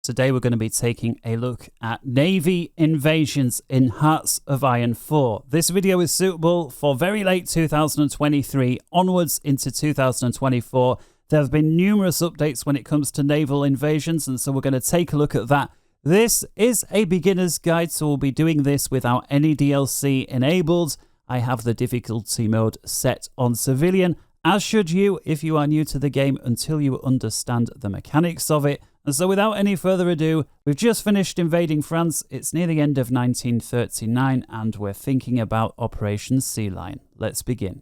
Today we're going to be taking a look at Navy invasions in Hearts of Iron 4. This video is suitable for very late 2023 onwards into 2024. There have been numerous updates when it comes to naval invasions, and so we're going to take a look at that. This is a beginner's guide, so we'll be doing this without any DLC enabled. I have the difficulty mode set on civilian, as should you if you are new to the game until you understand the mechanics of it. And so without any further ado, we've just finished invading France. It's near the end of 1939 and we're thinking about Operation Sea Lion. Let's begin.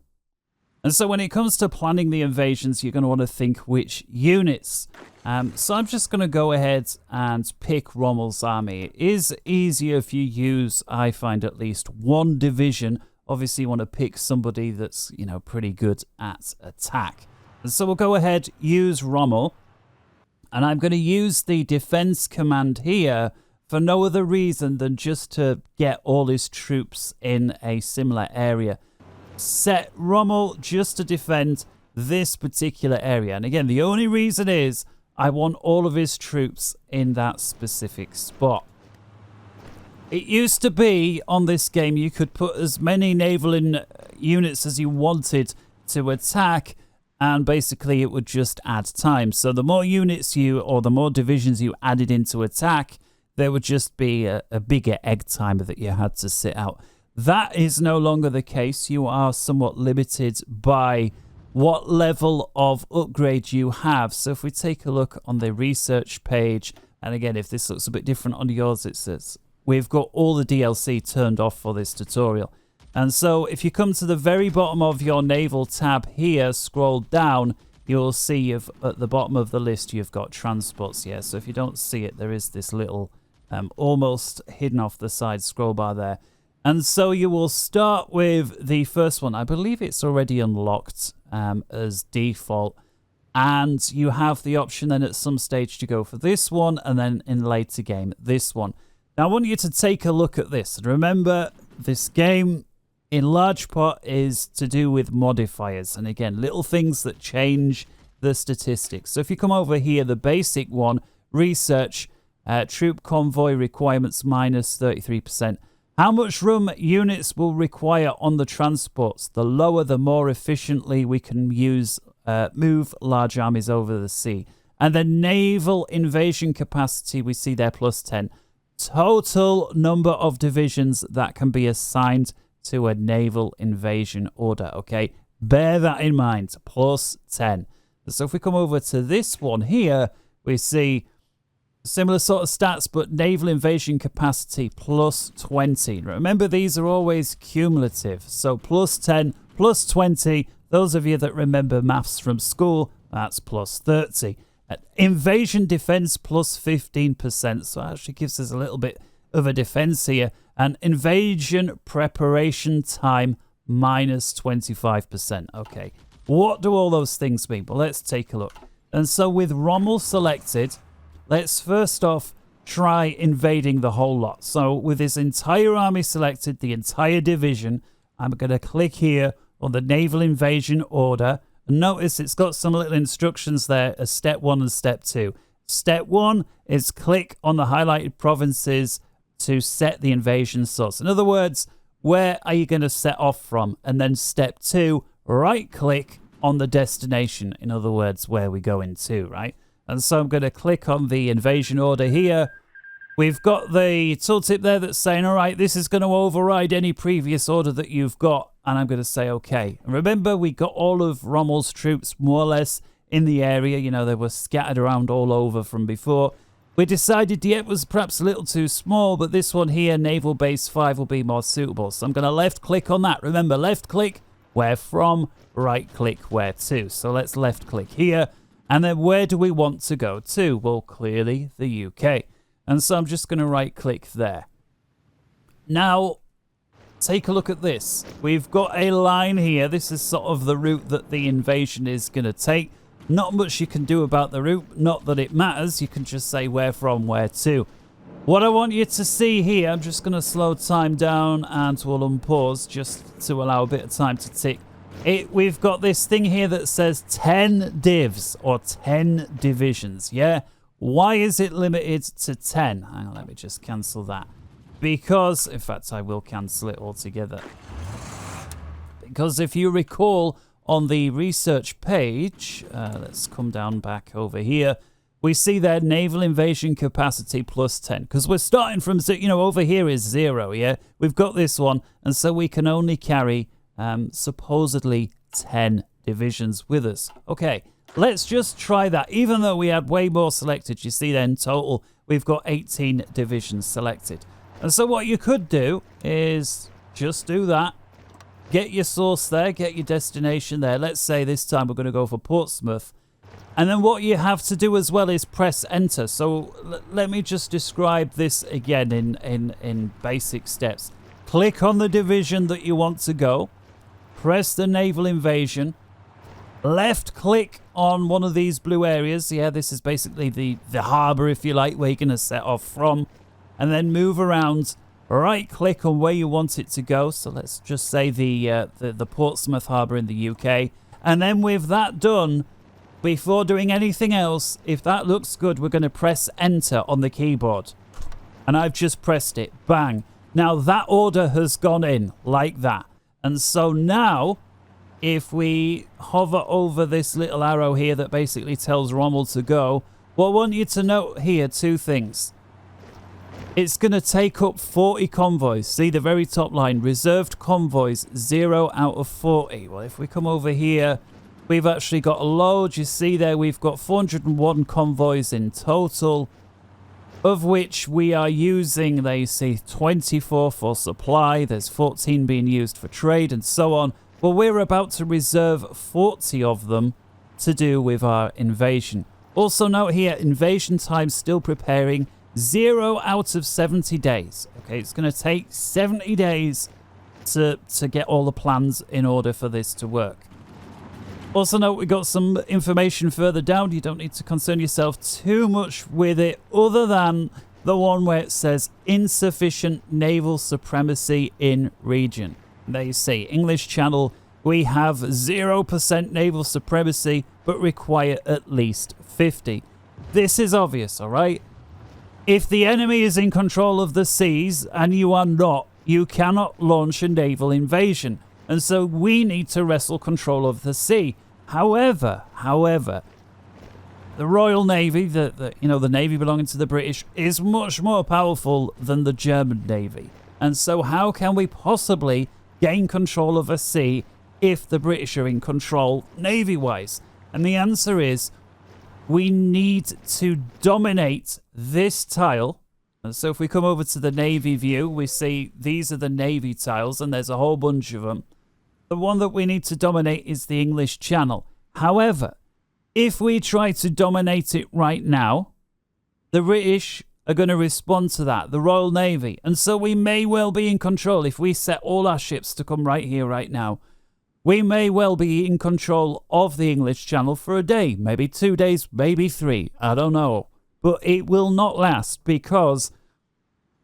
And so when it comes to planning the invasions, you're going to want to think which units. So I'm just going to go ahead and pick Rommel's army. It is easier if you use, I find, at least one division. Obviously you want to pick somebody that's, pretty good at attack. And so we'll go ahead, use Rommel. And I'm going to use the defense command here for no other reason than just to get all his troops in a similar area. Set Rommel just to defend this particular area. And again, the only reason is I want all of his troops in that specific spot. It used to be on this game you could put as many naval units as you wanted to attack, and basically it would just add time. So the more units the more divisions you added into attack, there would just be a bigger egg timer that you had to sit out. That is no longer the case. You are somewhat limited by what level of upgrade you have. So if we take a look on the research page, and again, if this looks a bit different on yours, it says we've got all the DLC turned off for this tutorial. And so if you come to the very bottom of your naval tab here, scroll down, you'll see at the bottom of the list you've got transports here. So if you don't see it, there is this little almost hidden off the side scroll bar there. And so you will start with the first one. I believe it's already unlocked as default. And you have the option then at some stage to go for this one, and then in later game, this one. Now I want you to take a look at this. And remember, this game in large part is to do with modifiers, and again, little things that change the statistics. So if you come over here, the basic one, research, troop convoy requirements minus 33%. How much room units will require on the transports? The lower, the more efficiently we can move large armies over the sea. And the naval invasion capacity, we see there plus 10. Total number of divisions that can be assigned to a naval invasion order, okay? Bear that in mind, plus 10. So if we come over to this one here, we see similar sort of stats, but naval invasion capacity plus 20. Remember, these are always cumulative. So plus 10, plus 20. Those of you that remember maths from school, that's plus 30. Invasion defense plus 15%. So it actually gives us a little bit of a defense here. And invasion preparation time minus 25%. Okay, what do all those things mean? Well, let's take a look. And so with Rommel selected, let's first off try invading the whole lot. So with his entire army selected, the entire division, I'm going to click here on the naval invasion order. And notice it's got some little instructions there as step 1 and step 2. Step 1 is click on the highlighted provinces to set the invasion source. In other words, where are you going to set off from? And then step 2, right click on the destination. In other words, where we go into, right? And so I'm going to click on the invasion order here. We've got the tooltip there that's saying, all right, this is going to override any previous order that you've got. And I'm going to say, okay. And remember, we got all of Rommel's troops more or less in the area. They were scattered around all over from before. We decided Dieppe was perhaps a little too small, but this one here, Naval Base 5, will be more suitable. So I'm going to left click on that. Remember, left click, where from, right click, where to. So let's left click here. And then where do we want to go to? Well, clearly the UK. And so I'm just going to right click there. Now, take a look at this. We've got a line here. This is sort of the route that the invasion is going to take. Not much you can do about the route. Not that it matters. You can just say where from, where to. What I want you to see here, I'm just going to slow time down and we'll unpause just to allow a bit of time to tick. We've got this thing here that says 10 divs or 10 divisions, yeah? Why is it limited to 10? Hang on, let me just cancel that. Because, in fact, I will cancel it altogether. Because if you recall on the research page, let's come down back over here, we see their naval invasion capacity plus 10. Because we're starting from, over here is 0, yeah? We've got this one, and so we can only carry supposedly 10 divisions with us. Okay, let's just try that. Even though we had way more selected, you see then in total, we've got 18 divisions selected. And so what you could do is just do that. Get your source there, get your destination there. Let's say this time we're going to go for Portsmouth. And then what you have to do as well is press enter. So let me just describe this again in basic steps. Click on the division that you want to go. Press the naval invasion. Left click on one of these blue areas. Yeah, this is basically the harbour, if you like, where you're going to set off from. And then move around. Right click on where you want it to go. So let's just say the Portsmouth harbour in the UK. And then with that done, before doing anything else, if that looks good, we're going to press enter on the keyboard. And I've just pressed it. Bang. Now that order has gone in like that. And so now, if we hover over this little arrow here that basically tells Rommel to go, well, I want you to note here two things. It's going to take up 40 convoys. See the very top line, reserved convoys, 0 out of 40. Well, if we come over here, we've actually got a load. You see there, we've got 401 convoys in total, of which we are using, they say, 24 for supply. There's 14 being used for trade and so on. Well, we're about to reserve 40 of them to do with our invasion. Also note here, invasion time still preparing. 0 out of 70 days. Okay, it's going to take 70 days to get all the plans in order for this to work. Also note, we got some information further down. You don't need to concern yourself too much with it, other than the one where it says insufficient naval supremacy in region. And there you see, English Channel, we have 0% naval supremacy, but require at least 50. This is obvious, all right? If the enemy is in control of the seas and you are not, you cannot launch a naval invasion. And so we need to wrestle control of the sea. However, the Royal Navy, the Navy belonging to the British, is much more powerful than the German Navy. And so how can we possibly gain control of a sea if the British are in control Navy-wise? And the answer is, we need to dominate this tile. And so if we come over to the Navy view, we see these are the Navy tiles, and there's a whole bunch of them. The one that we need to dominate is the English Channel. However, if we try to dominate it right now, the British are going to respond to that, the Royal Navy. And so we may well be in control if we set all our ships to come right here, right now. We may well be in control of the English Channel for a day, maybe 2 days, maybe 3. I don't know. But it will not last, because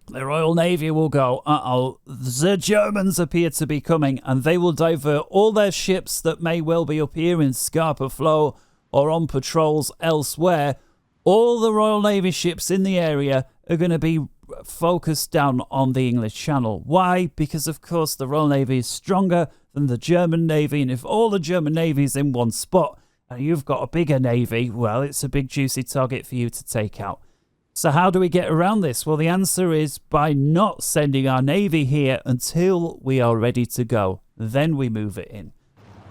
the Royal Navy will go, uh-oh, the Germans appear to be coming, and they will divert all their ships that may well be up here in Scapa Flow or on patrols elsewhere. All the Royal Navy ships in the area are going to be focused down on the English Channel. Why? Because, of course, the Royal Navy is stronger than the German Navy, and if all the German Navy is in one spot and you've got a bigger Navy, well, it's a big juicy target for you to take out. So how do we get around this? Well, the answer is by not sending our Navy here until we are ready to go. Then we move it in.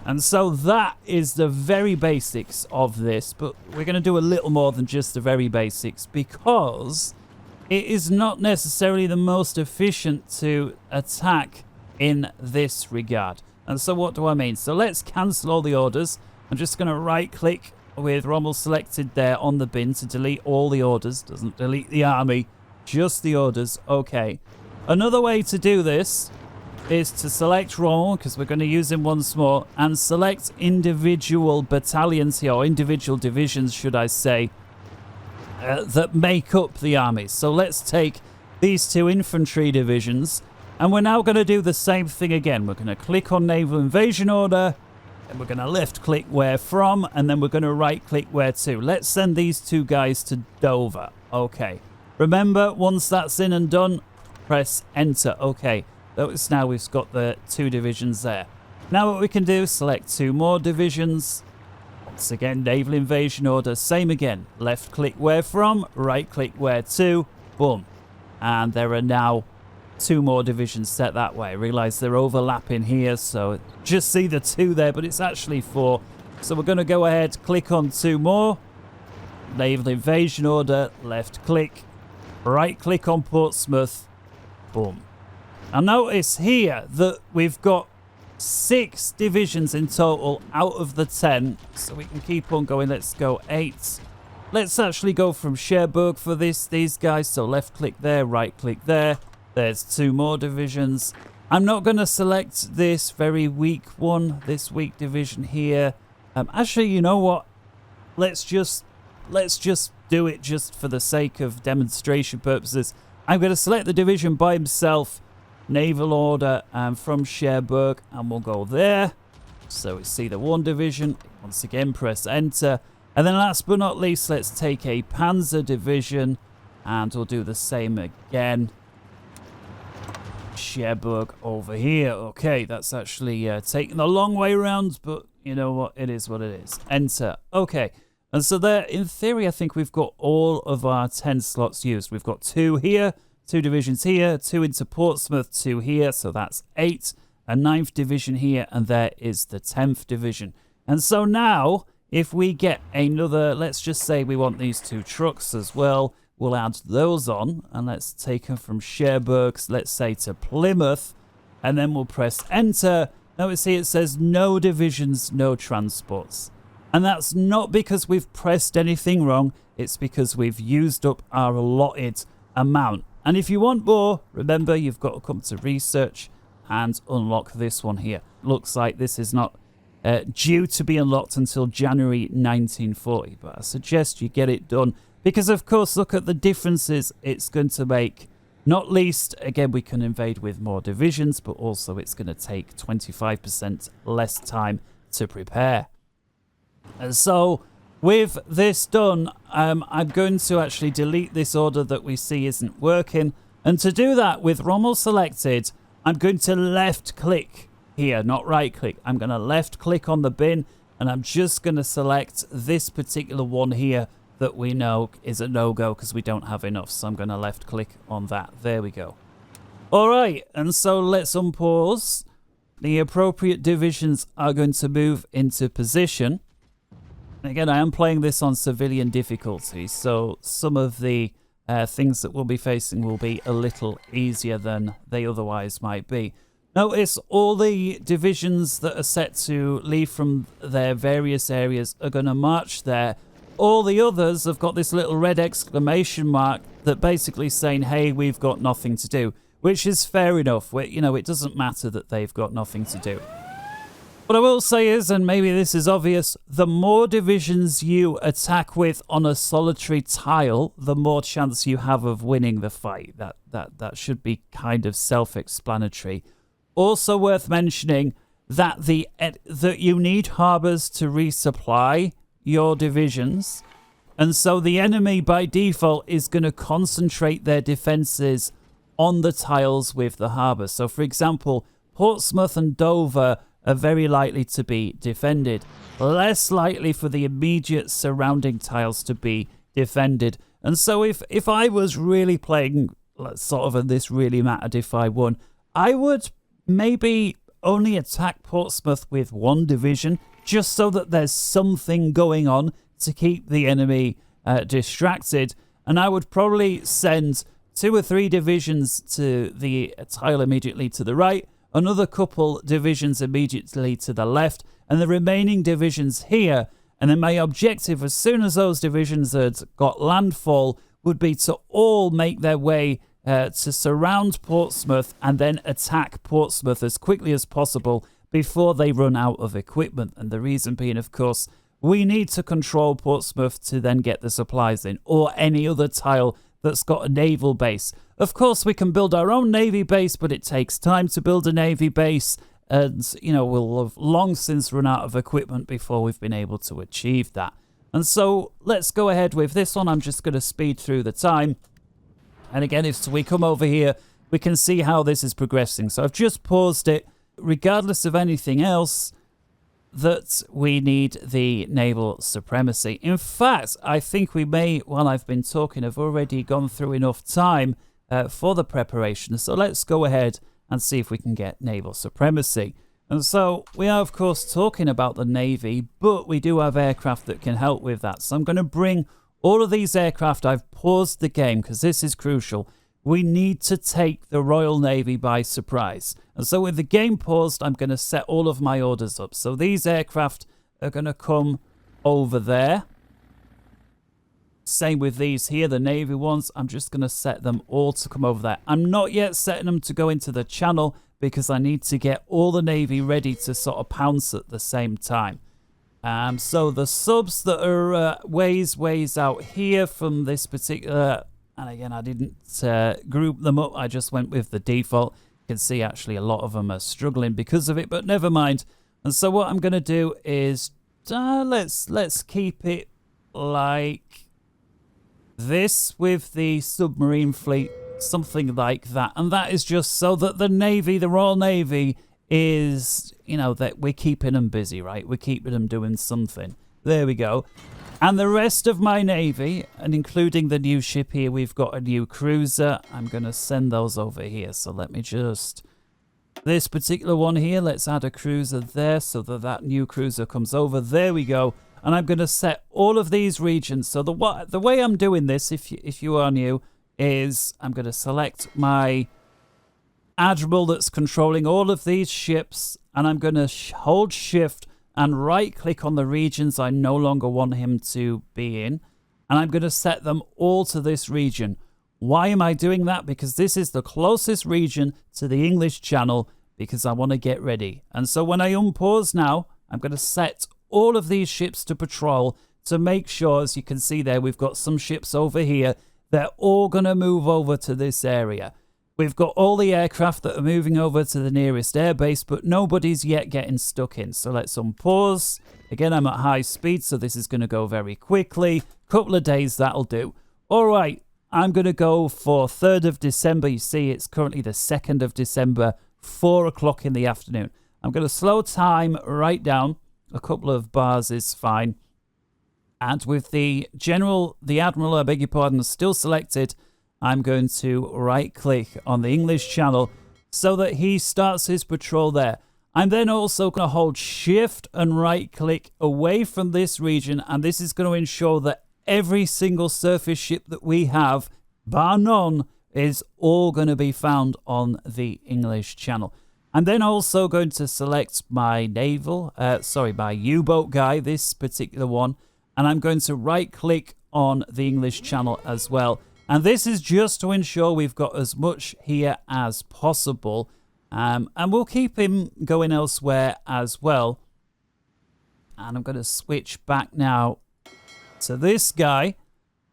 And so that is the very basics of this, but we're going to do a little more than just the very basics, because it is not necessarily the most efficient to attack in this regard. And so what do I mean? So let's cancel all the orders. I'm just going to right click with Rommel selected there on the bin to delete all the orders. Doesn't delete the army, just the orders. Okay. Another way to do this is to select Rommel, because we're going to use him once more, and select individual battalions here, or individual divisions, should I say, that make up the army. So let's take these 2 infantry divisions, and we're now going to do the same thing again. We're going to click on Naval Invasion Order, And we're going to left click where from, and then we're going to right click where to. Let's send these two guys to Dover. Okay. Remember, once that's in and done, press enter. Okay. Notice now we've got the 2 divisions there. Now what we can do, select 2 more divisions. Once again, naval invasion order, same again. Left click where from, right click where to, boom. And there are now 2 more divisions set that way. I realize they're overlapping here, so just see the 2 there, but it's actually 4. So we're going to go ahead, click on 2 more. Naval invasion order, left click, right click on Portsmouth, boom. Now notice here that we've got 6 divisions in total out of the 10, so we can keep on going. Let's go 8. Let's actually go from Cherbourg for these guys. So left click there, right click there. There's 2 more divisions. I'm not going to select this very weak one, this weak division here. Actually, you know what? Let's just do it just for the sake of demonstration purposes. I'm going to select the division by himself. Naval order from Cherbourg, and we'll go there. So we see the 1 division. Once again, press enter. And then last but not least, let's take a Panzer division, and we'll do the same again. Cherbourg over here. Okay, that's actually taking the long way around, but you know what? It is what it is. Enter. Okay. And so there, in theory, I think we've got all of our 10 slots used. We've got 2 here. 2 divisions here, 2 into Portsmouth, 2 here, so that's 8. A 9th division here, and there is the 10th division. And so now, if we get another, let's just say we want these 2 trucks as well, we'll add those on, and let's take them from Cherbourg, let's say to Plymouth, and then we'll press enter. Notice here it says no divisions, no transports. And that's not because we've pressed anything wrong, it's because we've used up our allotted amount. And if you want more, remember you've got to come to research and unlock this one here. Looks like this is not due to be unlocked until January 1940. But I suggest you get it done because, of course, look at the differences it's going to make. Not least, again, we can invade with more divisions, but also it's going to take 25% less time to prepare. And so with this done, I'm going to actually delete this order that we see isn't working. And to do that, with Rommel selected, I'm going to left click here, not right click. I'm going to left click on the bin, and I'm just going to select this particular one here that we know is a no-go because we don't have enough. So I'm going to left click on that. There we go. All right, and so let's unpause. The appropriate divisions are going to move into position. Again, I am playing this on civilian difficulty, so some of the things that we'll be facing will be a little easier than they otherwise might be. Notice all the divisions that are set to leave from their various areas are going to march there. All the others have got this little red exclamation mark that basically saying, hey, we've got nothing to do, which is fair enough. You know, it doesn't matter that they've got nothing to do. What I will say is, and maybe this is obvious, the more divisions you attack with on a solitary tile, the more chance you have of winning the fight. That should be kind of self-explanatory. Also worth mentioning that that you need harbours to resupply your divisions, and so the enemy by default is going to concentrate their defences on the tiles with the harbour. So, for example, Portsmouth and Dover are very likely to be defended. Less likely for the immediate surrounding tiles to be defended. And so if I was really playing sort of, and this really mattered if I won, I would maybe only attack Portsmouth with 1 division, just so that there's something going on to keep the enemy distracted. And I would probably send 2 or 3 divisions to the tile immediately to the right, another couple divisions immediately to the left, and the remaining divisions here. And then my objective, as soon as those divisions had got landfall, would be to all make their way to surround Portsmouth and then attack Portsmouth as quickly as possible before they run out of equipment. And the reason being, of course, we need to control Portsmouth to then get the supplies in, or any other tile that's got a naval base. Of course, we can build our own navy base, but it takes time to build a navy base. And, you know, we'll have long since run out of equipment before we've been able to achieve that. And so let's go ahead with this one. I'm just going to speed through the time. And again, if we come over here, we can see how this is progressing. So I've just paused it. Regardless of anything else, that we need the naval supremacy. In fact, I think we may, while I've been talking, have already gone through enough time for the preparation. So let's go ahead and see if we can get naval supremacy. And so we are, of course, talking about the Navy, but we do have aircraft that can help with that. So I'm going to bring all of these aircraft. I've paused the game because this is crucial. We need to take the Royal Navy by surprise. And so with the game paused, I'm going to set all of my orders up. So these aircraft are going to come over there. Same with these here, the Navy ones. I'm just going to set them all to come over there. I'm not yet setting them to go into the channel because I need to get all the Navy ready to sort of pounce at the same time. So the subs that are ways out here from this particular... And again, I didn't group them up. I just went with the default. You can see actually a lot of them are struggling because of it, but never mind. And so what I'm going to do is let's keep it like this with the submarine fleet, something like that. And that is just so that the Navy, the Royal Navy, is, you know, that we're keeping them busy, right? We're keeping them doing something. There we go. And the rest of my Navy, and including the new ship here, we've got a new cruiser. I'm going to send those over here. So let me just... This particular one here, let's add a cruiser there so that that new cruiser comes over. There we go. And I'm going to set all of these regions. So the way I'm doing this, if you are new, is I'm going to select my admiral that's controlling all of these ships. And I'm going to hold shift and right click on the regions I no longer want him to be in. And I'm going to set them all to this region. Why am I doing that? Because this is the closest region to the English Channel because I want to get ready. And so when I unpause now, I'm going to set all of these ships to patrol to make sure, as you can see there, we've got some ships over here. They're all going to move over to this area. We've got all the aircraft that are moving over to the nearest airbase, but nobody's yet getting stuck in. So let's unpause. Again, I'm at high speed, so this is going to go very quickly. Couple of days, that'll do. All right, I'm going to go for 3rd of December. You see, it's currently the 2nd of December, 4 o'clock in the afternoon. I'm going to slow time right down. A couple of bars is fine. And with the Admiral, I beg your pardon, still selected, I'm going to right-click on the English Channel so that he starts his patrol there. I'm then also going to hold Shift and right-click away from this region, and this is going to ensure that every single surface ship that we have, bar none, is all going to be found on the English Channel. I'm then also going to select my my U-boat guy, this particular one, and I'm going to right-click on the English Channel as well. And this is just to ensure we've got as much here as possible. And we'll keep him going elsewhere as well. And I'm going to switch back now to this guy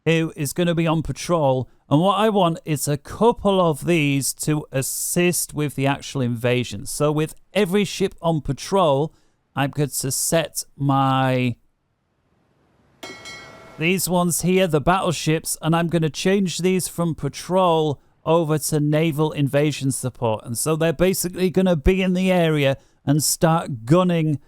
who is going to be on patrol. And what I want is a couple of these to assist with the actual invasion. So with every ship on patrol, I'm going to set my... these ones here, the battleships, and I'm going to change these from patrol over to naval invasion support. And so they're basically going to be in the area and start gunning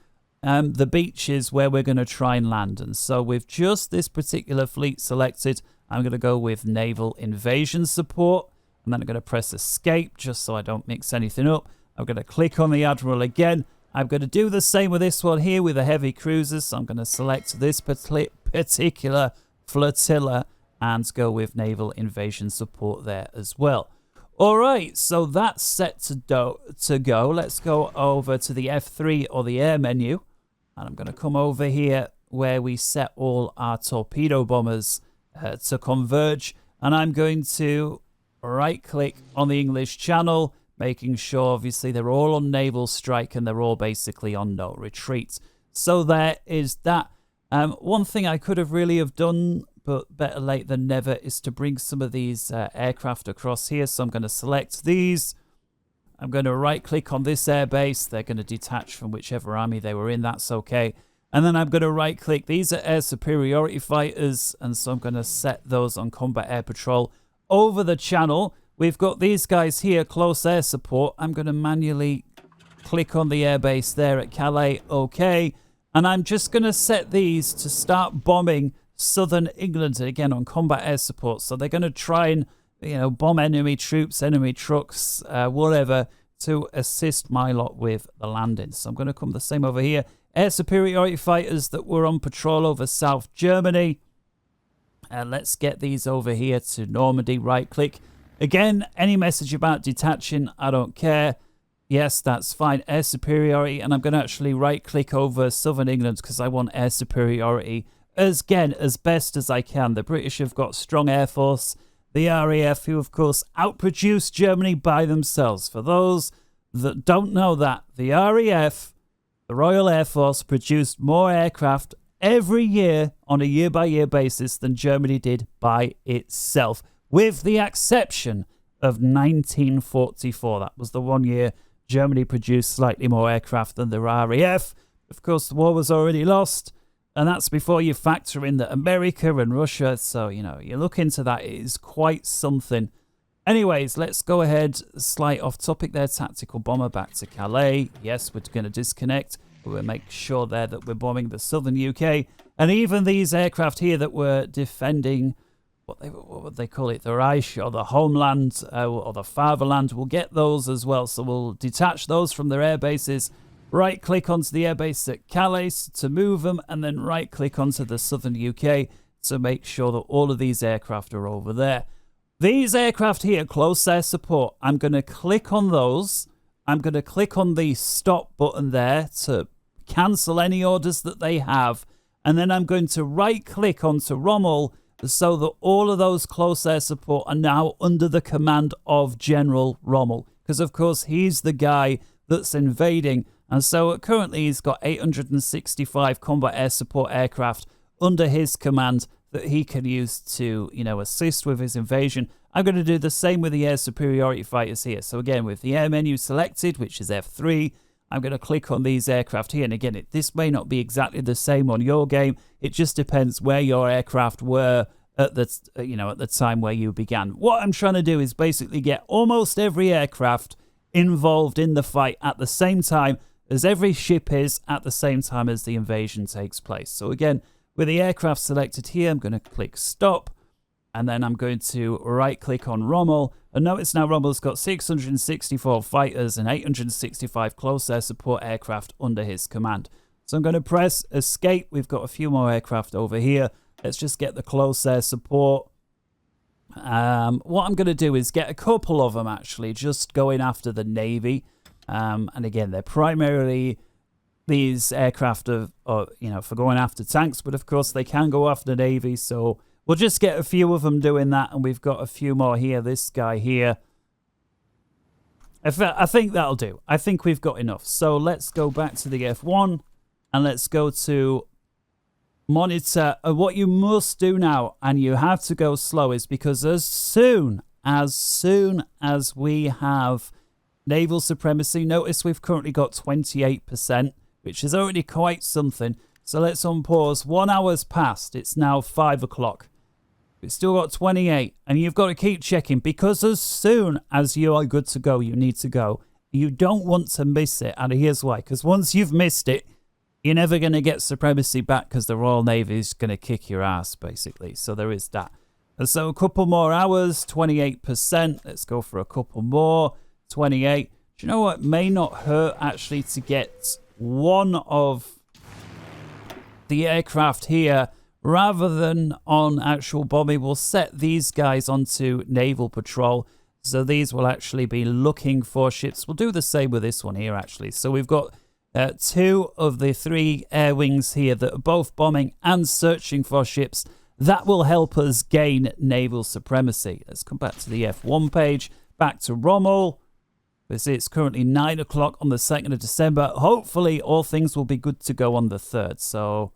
the beaches where we're going to try and land. And so with just this particular fleet selected, I'm going to go with naval invasion support. And then I'm going to press escape just so I don't mix anything up. I'm going to click on the Admiral again. I'm going to do the same with this one here with the heavy cruisers. So I'm going to select this particular flotilla and go with naval invasion support there as well. All right, so that's set to go. Let's go over to the F3 or the air menu. And I'm going to come over here where we set all our torpedo bombers to converge. And I'm going to right-click on the English Channel, making sure, obviously, they're all on naval strike and they're all basically on no retreat. So there is that. One thing I could have really have done, but better late than never, is to bring some of these aircraft across here. So I'm going to select these. I'm going to right click on this airbase. They're going to detach from whichever army they were in. That's okay. And then I'm going to right click. These are air superiority fighters. And so I'm going to set those on combat air patrol over the channel. We've got these guys here, close air support. I'm going to manually click on the airbase there at Calais. Okay. And I'm just going to set these to start bombing southern England, again on combat air support. So they're going to try and, you know, bomb enemy troops, enemy trucks, whatever, to assist my lot with the landing. So I'm going to come the same over here. Air superiority fighters that were on patrol over South Germany. Let's get these over here to Normandy. Right click. Again, any message about detaching, I don't care. Yes, that's fine. Air superiority. And I'm going to actually right click over southern England because I want air superiority as best as I can. The British have got strong air force. The RAF, who of course outproduced Germany by themselves. For those that don't know that, the RAF, the Royal Air Force, produced more aircraft every year on a year-by-year basis than Germany did by itself, with the exception of 1944. That was the one year Germany produced slightly more aircraft than the RAF. Of course, the war was already lost. And that's before you factor in that America and Russia. So, you know, you look into that, it is quite something. Anyways, let's go ahead. Slight off topic there. Tactical bomber back to Calais. Yes, we're going to disconnect. But we'll make sure there that we're bombing the southern UK. And even these aircraft here that were defending, what would they call it? The Reich or the homeland or the fatherland. We'll get those as well. So we'll detach those from their air bases. Right click onto the airbase at Calais to move them, and then right click onto the southern UK to make sure that all of these aircraft are over there. These aircraft here, close air support, I'm going to click on those. I'm going to click on the stop button there to cancel any orders that they have. And then I'm going to right click onto Rommel so that all of those close air support are now under the command of General Rommel. Because of course he's the guy that's invading. And so currently he's got 865 combat air support aircraft under his command that he can use to, you know, assist with his invasion. I'm going to do the same with the air superiority fighters here. So again, with the air menu selected, which is F3, I'm going to click on these aircraft here. And again, this may not be exactly the same on your game. It just depends where your aircraft were at the, at the time where you began. What I'm trying to do is basically get almost every aircraft involved in the fight at the same time as every ship is at the same time as the invasion takes place. So again, with the aircraft selected here, I'm going to click stop, and then I'm going to right click on Rommel. And notice now Rommel's got 664 fighters and 865 close air support aircraft under his command. So I'm going to press escape. We've got a few more aircraft over here. Let's just get the close air support. What I'm going to do is get a couple of them actually, just going after the Navy. And again, they're primarily these aircraft for going after tanks, but of course they can go after Navy. So we'll just get a few of them doing that, and we've got a few more here. This guy here. I think that'll do. I think we've got enough. So let's go back to the F1 and let's go to monitor. What you must do now, and you have to go slow, is because as soon as we have naval supremacy, notice we've currently got 28%, which is already quite something. So let's unpause. 1 hour's passed. It's now 5 o'clock. We've still got 28, and you've got to keep checking, because as soon as you are good to go, you need to go. You don't want to miss it, and here's why. Because once you've missed it, you're never going to get supremacy back, because the Royal Navy is going to kick your ass, basically. So there is that. And so a couple more hours, 28%. Let's go for a couple more. 28. Do you know what? May not hurt actually to get one of the aircraft here rather than on actual bombing. We'll set these guys onto naval patrol, so these will actually be looking for ships. We'll do the same with this one here actually. So we've got 2 of the 3 air wings here that are both bombing and searching for ships. That will help us gain naval supremacy. Let's come back to the F1 page, back to Rommel. It's currently 9 o'clock on the 2nd of December. Hopefully, all things will be good to go on the 3rd. So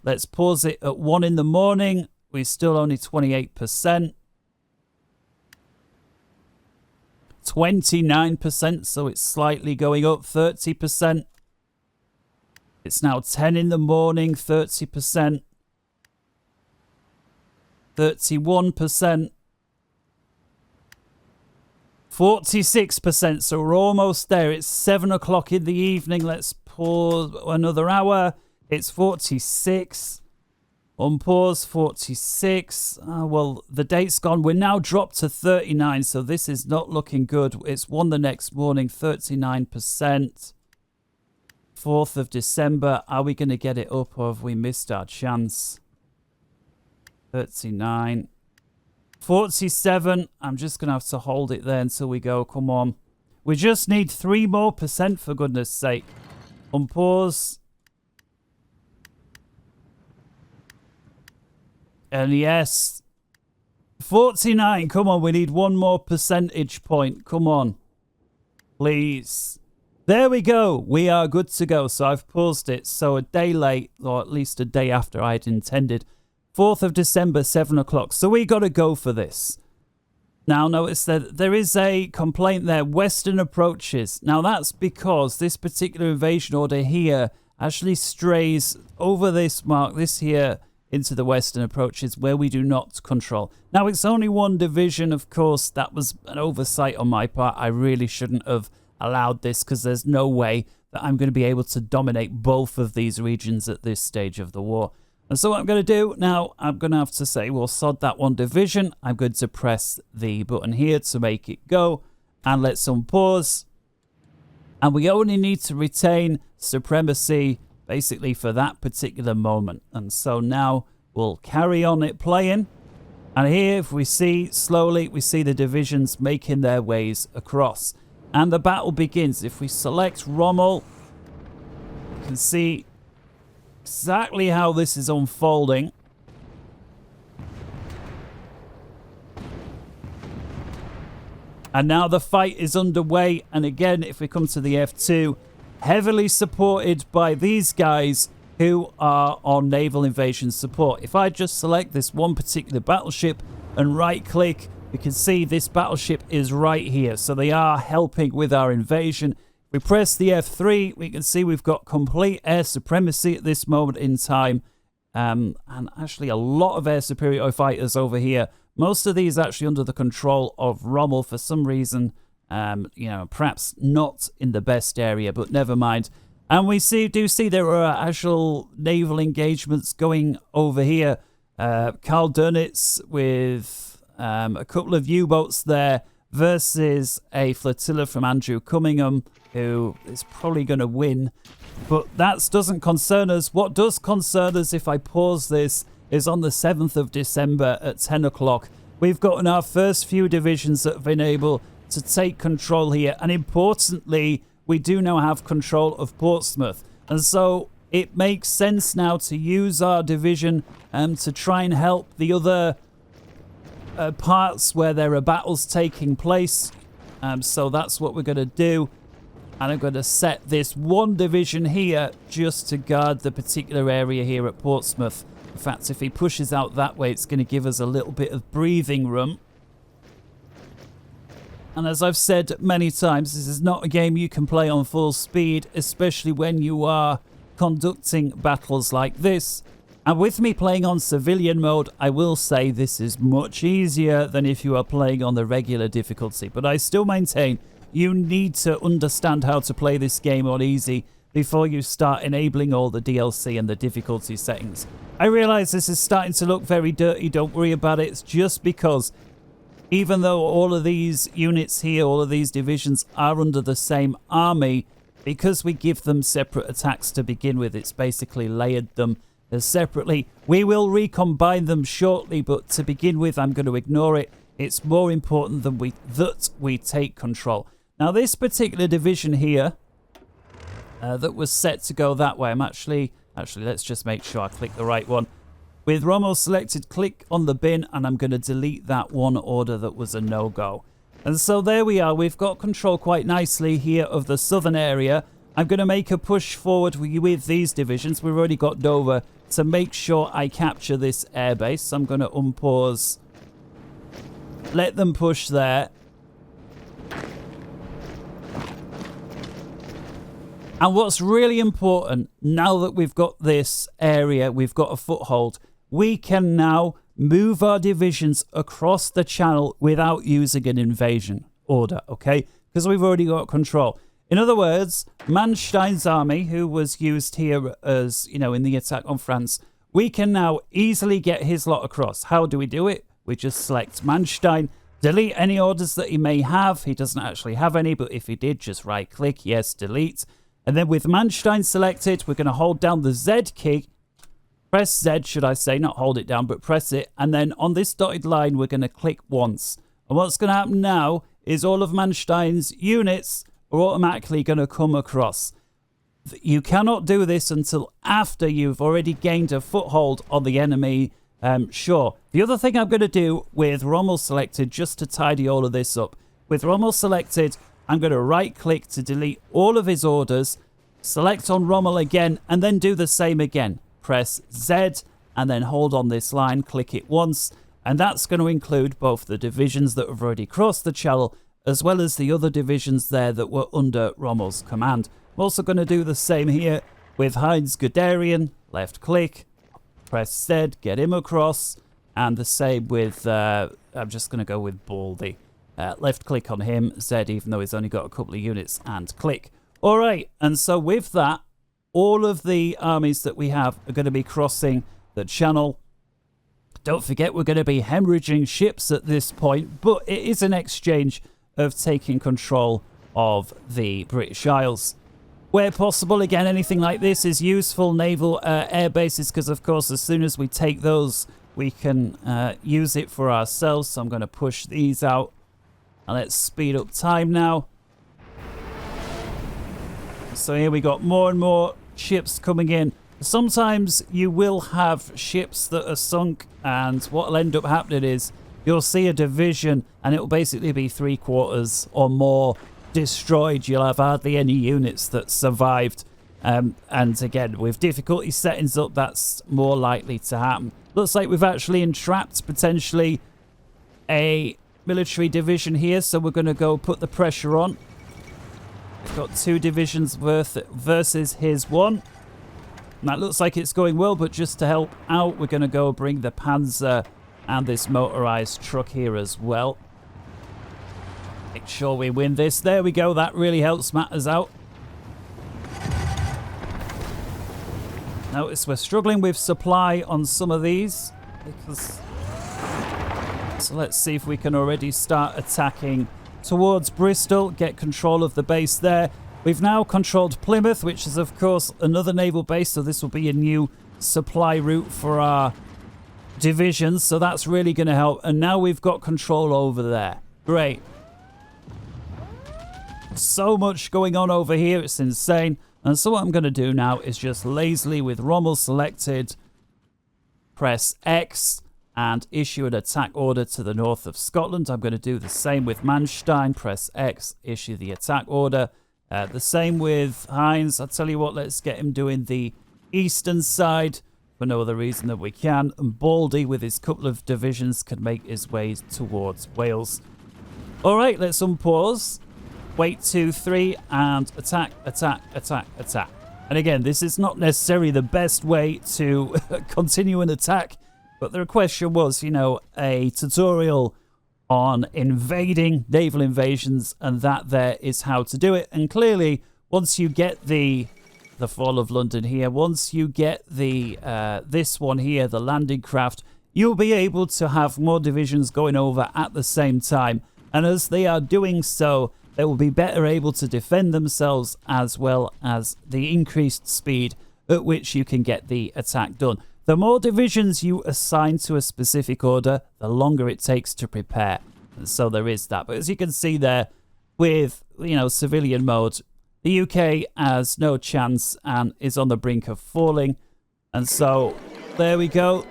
let's pause it at 1 in the morning. We're still only 28%. 29%, so it's slightly going up. 30%. It's now 10 in the morning, 30%. 31%. 46%, so we're almost there. It's 7 o'clock in the evening. Let's pause another hour. It's 46. Unpause, 46. Well, the date's gone. We're now dropped to 39, so this is not looking good. It's 1 the next morning, 39%. 4th of December. Are we going to get it up, or have we missed our chance? 39. 47. I'm just going to have to hold it there until we go. Come on. We just need 3 more percent, for goodness sake. Unpause. And yes. 49. Come on. We need 1 more percentage point. Come on. Please. There we go. We are good to go. So I've paused it. So a day late, or at least a day after I had intended. 4th of December, 7 o'clock. So we got to go for this. Now, notice that there is a complaint there. Western approaches. Now, that's because this particular invasion order here actually strays over this mark, this here, into the western approaches where we do not control. Now, it's only 1 division, of course. That was an oversight on my part. I really shouldn't have allowed this because there's no way that I'm going to be able to dominate both of these regions at this stage of the war. And so what I'm going to do now, I'm going to have to say, well, sod that 1 division. I'm going to press the button here to make it go. And let's unpause. And we only need to retain supremacy, basically, for that particular moment. And so now we'll carry on it playing. And here, if we see, slowly, we see the divisions making their ways across. And the battle begins. If we select Rommel, you can see exactly how this is unfolding. And now the fight is underway. And again, if we come to the F2, heavily supported by these guys who are on naval invasion support. If I just select this 1 particular battleship and right click, we can see this battleship is right here. So they are helping with our invasion. We press the F3, we can see we've got complete air supremacy at this moment in time. And actually a lot of air superiority fighters over here. Most of these actually under the control of Rommel for some reason. You know, perhaps not in the best area, but never mind. And we do see there are actual naval engagements going over here. Karl Dönitz with a couple of U-boats there versus a flotilla from Andrew Cummingham, who is probably going to win. But that doesn't concern us. What does concern us, if I pause this, is on the 7th of December at 10 o'clock. We've gotten our first few divisions that have been able to take control here. And importantly, we do now have control of Portsmouth. And so it makes sense now to use our division to try and help the other parts where there are battles taking place. So that's what we're going to do. And I'm going to set this 1 division here just to guard the particular area here at Portsmouth. In fact, if he pushes out that way, it's going to give us a little bit of breathing room. And as I've said many times, this is not a game you can play on full speed, especially when you are conducting battles like this. And with me playing on civilian mode, I will say this is much easier than if you are playing on the regular difficulty. But I still maintain you need to understand how to play this game on easy before you start enabling all the DLC and the difficulty settings. I realise this is starting to look very dirty, don't worry about it. It's just because even though all of these units here, all of these divisions are under the same army, because we give them separate attacks to begin with, it's basically layered them separately. We will recombine them shortly, but to begin with, I'm going to ignore it. It's more important that we take control. Now, this particular division here that was set to go that way, I'm actually, let's just make sure I click the right one. With Rommel selected, click on the bin, and I'm going to delete that 1 order that was a no-go. And so there we are. We've got control quite nicely here of the southern area. I'm going to make a push forward with these divisions. We've already got Dover to make sure I capture this airbase. So I'm going to unpause. Let them push there. And what's really important, now that we've got this area, we've got a foothold, we can now move our divisions across the channel without using an invasion order, okay? Because we've already got control. In other words, Manstein's army, who was used here as, you know, in the attack on France, we can now easily get his lot across. How do we do it? We just select Manstein, delete any orders that he may have. He doesn't actually have any, but if he did, just right-click, yes, delete. And then with Manstein selected, we're going to hold down the Z key. Press Z, should I say, not hold it down, but press it. And then on this dotted line, we're going to click once. And what's going to happen now is all of Manstein's units are automatically going to come across. You cannot do this until after you've already gained a foothold on the enemy shore. The other thing I'm going to do with Rommel selected, just to tidy all of this up, with Rommel selected, I'm going to right-click to delete all of his orders, select on Rommel again, and then do the same again. Press Z, and then hold on this line, click it once, and that's going to include both the divisions that have already crossed the channel, as well as the other divisions there that were under Rommel's command. I'm also going to do the same here with Heinz Guderian, left-click, press Z, get him across, and the same with, I'm just going to go with Baldy. Left click on him, Z, even though he's only got a couple of units, and click. All right, and so with that, all of the armies that we have are going to be crossing the channel. Don't forget, we're going to be hemorrhaging ships at this point, but it is an exchange of taking control of the British Isles. Where possible, again, anything like this is useful. Naval air bases, because, of course, as soon as we take those, we can use it for ourselves. So I'm going to push these out. And let's speed up time now. So here we got more and more ships coming in. Sometimes you will have ships that are sunk, and what will end up happening is you'll see a division and it will basically be 3/4 or more destroyed. You'll have hardly any units that survived. And again, with difficulty settings up, that's more likely to happen. Looks like we've actually entrapped potentially a military division here, so we're going to go put the pressure on. We've got 2 divisions worth versus his 1. And that looks like it's going well, but just to help out, we're going to go bring the Panzer and this motorized truck here as well. Make sure we win this. There we go. That really helps matters out. Notice we're struggling with supply on some of these, because... So let's see if we can already start attacking towards Bristol, get control of the base there. We've now controlled Plymouth, which is, of course, another naval base, so this will be a new supply route for our divisions, so that's really going to help. And now we've got control over there. Great. So much going on over here, it's insane. And so what I'm going to do now is just lazily, with Rommel selected, press X and issue an attack order to the north of Scotland. I'm going to do the same with Manstein. Press X, issue the attack order. The same with Heinz. I'll tell you what, let's get him doing the eastern side for no other reason that we can. And Baldy, with his couple of divisions, can make his way towards Wales. All right, let's unpause. Wait, 2, 3, and attack, attack, attack, attack. And again, this is not necessarily the best way to continue an attack, but the question was, you know, a tutorial on invading, naval invasions, and that there is how to do it. And clearly, once you get the fall of London here, once you get the this one here, the landing craft, you'll be able to have more divisions going over at the same time. And as they are doing so, they will be better able to defend themselves, as well as the increased speed at which you can get the attack done. The more divisions you assign to a specific order, the longer it takes to prepare. So there is that. But as you can see there, with, you know, civilian mode, the UK has no chance and is on the brink of falling. And so there we go.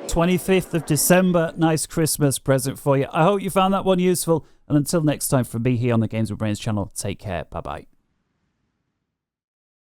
25th of December. Nice Christmas present for you. I hope you found that one useful. And until next time, from me here on the Games with Brains channel, take care. Bye-bye.